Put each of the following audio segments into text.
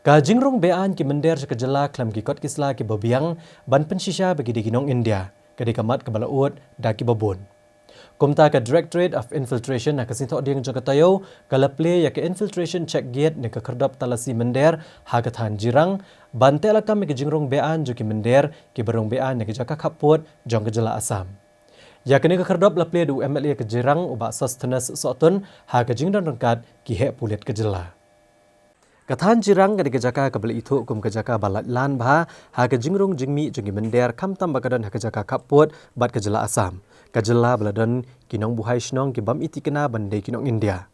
Ka jingrong bean ki mender ke jela klam ki kot kisla ki babiang ban pensisha bagi di ginong India ke dikamat ke balaut da ki babon. Kumta ka Directorate of Infiltration na kasintok ding jagatayo kalaple ya ke infiltration check gate ne ka kerdap talasi mender hagathan jirang bante lakam ke jingrong bean jo ki mender ki barong bean ne ke jaka kapot jong ke jela Assam. Ya kini ke kerdap laple du MLA ke jirang uba sustenance sotun ha ke jingdan rengkat ki he pulit ke jela. Kathan jirang ke jaka kabel itu kum ke jaka balat lan bah ha ke jingrung jingmi jongi mender kam tam bagadan ha ke jaka kapot bat ke jela Assam. Kajela beladan kinong buhai shnong ki bam iti kena bandai kinong India.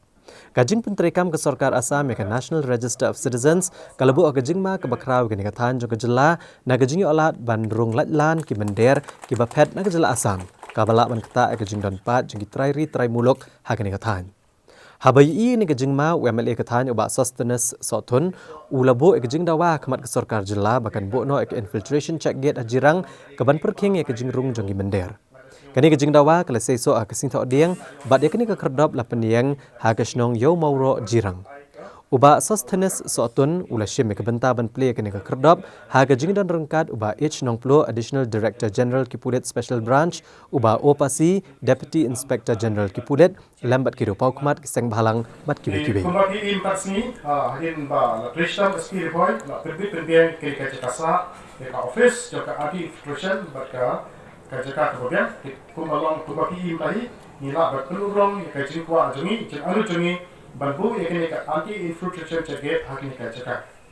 Kajing penterekam ke Sarkar Assam ya ke National Register of Citizens kalabu kajing ma ke bakraw ke negatan jo kajela na kajing olat bandrung latlan ki mender ki bapet na kajela Assam. Kabala man kata kajing don pat jingi trai muluk ha ke negatan. Habai ini kajing ma UMLA katanya uba sustenance sotun ulabo kajing dawa kamat ke Sarkar jela bahkan bokno ke infiltration check gate ajirang kaban perking ya kajing rung jongi mender. Kini kajing dawa kala seso kasintok diang bat ya kini ke kerdop la peniang ha kasnong yo mauro jirang. Uba sustenance sotun ula shim ke benta ban play kini ke kerdop ha kajing dan rengkat uba H Nongplo Additional Director General Kipulit Special Branch uba Opasi Deputy Inspector General Kipulit lambat kido paukumat kiseng bahalang bat kiwe-kiwe. Kumbaki impatsni hadin ba la prishtam ski report la perbi pendiang ke kasa ke office jo ka anti infiltration bat ka kajaka kemudian kumalong kumbaki impahi nila bat pelurong ke jikwa jongi anu jongi banbu yakini ka anti infiltration check hakini kajaka